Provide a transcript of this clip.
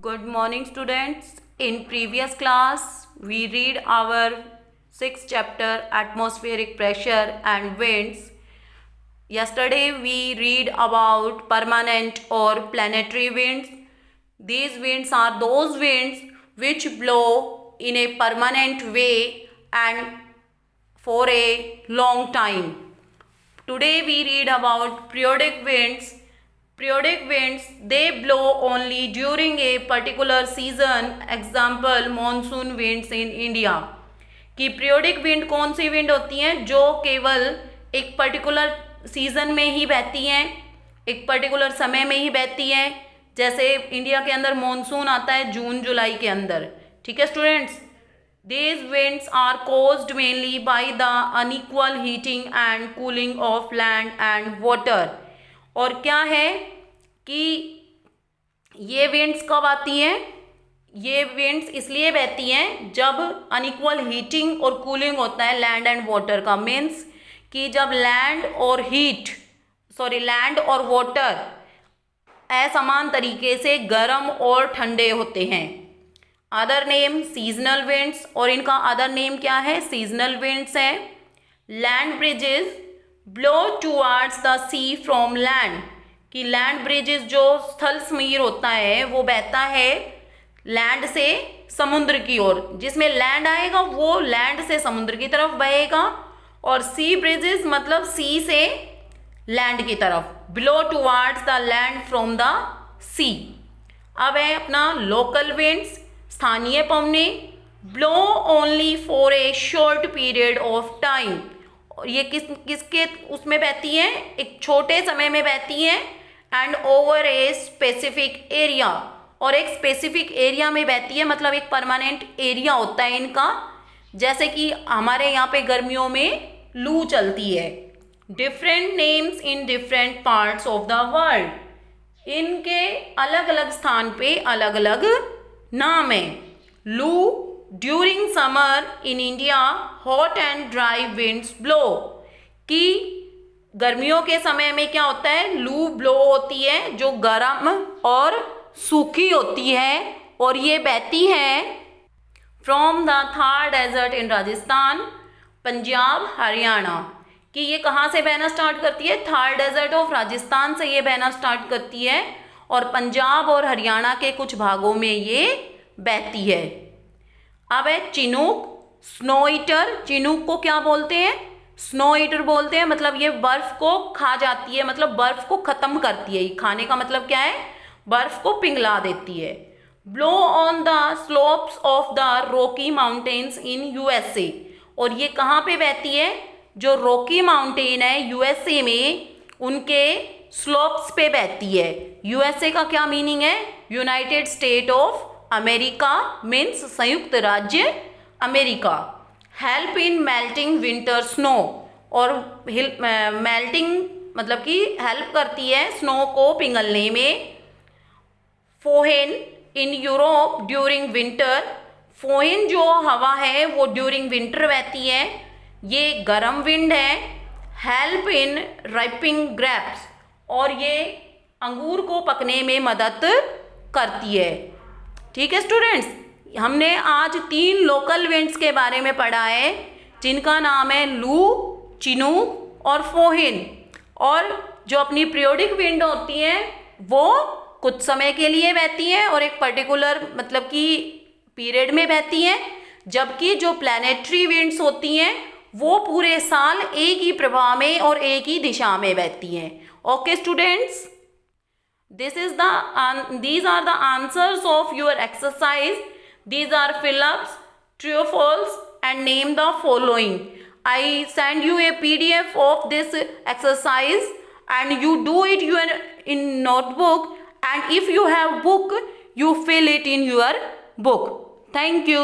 Good morning, students. In previous class, we read our sixth chapter, atmospheric pressure and winds. Yesterday, we read about permanent or planetary winds. These winds are those winds which blow in a permanent way and for a long time. Today, we read about periodic winds. Periodic winds, they blow only during a particular season. Example, monsoon winds in India. कि periodic wind कौन सी wind होती हैं जो केवल एक particular season में ही बहती हैं, एक पर्टिकुलर समय में ही बहती हैं. जैसे इंडिया के अंदर मॉनसून आता है जून जुलाई के अंदर. ठीक है students. These winds are caused mainly by the unequal heating and cooling of land and water. और क्या है कि ये विंड्स कब आती हैं? ये विंड्स इसलिए बहती हैं जब अनइक्वल हीटिंग और कूलिंग होता है लैंड एंड वाटर का. मीन्स कि जब लैंड और वाटर असमान तरीके से गर्म और ठंडे होते हैं. अदर नेम सीजनल विंड्स, और इनका अदर नेम क्या है? सीजनल विंड्स है. Land breezes blow towards the sea from land. कि लैंड ब्रिजेस जो स्थल समीर होता है वो बहता है लैंड से समुद्र की ओर. जिसमें लैंड आएगा वो लैंड से समुद्र की तरफ बहेगा. और सी ब्रिजेस मतलब सी से लैंड की तरफ. Blow towards the land from the sea. अब है अपना लोकल विंड्स, स्थानीय पवनें. Blow only for a short period of time. और ये किसके उसमें बहती हैं? एक छोटे समय में बहती हैं. And over a specific area, और एक स्पेसिफिक एरिया में बहती है. मतलब एक परमानेंट एरिया होता है इनका. जैसे कि हमारे यहाँ पे गर्मियों में लू चलती है. Different names in different parts of the world. इनके अलग अलग स्थान पे अलग अलग नाम है. लू during summer in India hot and dry winds blow. कि गर्मियों के समय में क्या होता है? लू ब्लो होती है जो गर्म और सूखी होती है. और ये बहती है from the Thar desert in Rajasthan, Punjab, Haryana. कि ये कहाँ से बहना स्टार्ट करती है? थार डेजर्ट ऑफ राजस्थान से ये बहना स्टार्ट करती है और पंजाब और हरियाणा के कुछ भागों में ये बहती है. अब है चिनूक, स्नो ईटर. चिनूक को क्या बोलते हैं? स्नो ईटर बोलते हैं. मतलब ये बर्फ को खा जाती है, मतलब बर्फ को खत्म करती है. खाने का मतलब क्या है? बर्फ को पिघला देती है. Blow on the slopes of the Rocky mountains in USA. और ये कहाँ पे बहती है? जो रॉकी माउंटेन है यूएसए में, उनके स्लोप्स पे बहती है. यूएसए का क्या मीनिंग है? United state of America. Means संयुक्त राज्य America. Help in melting winter snow. और मेल्टिंग मतलब कि हेल्प करती है स्नो को पिघलने में. फोहेन इन यूरोप ड्यूरिंग विंटर. फोहेन जो हवा है वो ड्यूरिंग विंटर बहती है. ये गर्म विंड है. Help in ripening grapes. और ये अंगूर को पकने में मदद करती है. ठीक है स्टूडेंट्स, हमने आज 3 लोकल विंड्स के बारे में पढ़ा है जिनका नाम है लू, चिनूक और फोहेन. और जो अपनी पीरियोडिक विंड होती हैं वो कुछ समय के लिए बहती हैं और एक पर्टिकुलर मतलब कि पीरियड में बहती हैं. जबकि जो प्लैनेटरी विंड्स होती हैं वो पूरे साल एक ही प्रवाह में और एक ही दिशा में बहती हैं. Okay students, these are the answers of your exercise. These are fill-ups, true or false, and name the following. I send you a PDF of this exercise and you do it in notebook, and if you have book you fill it in your book. Thank you.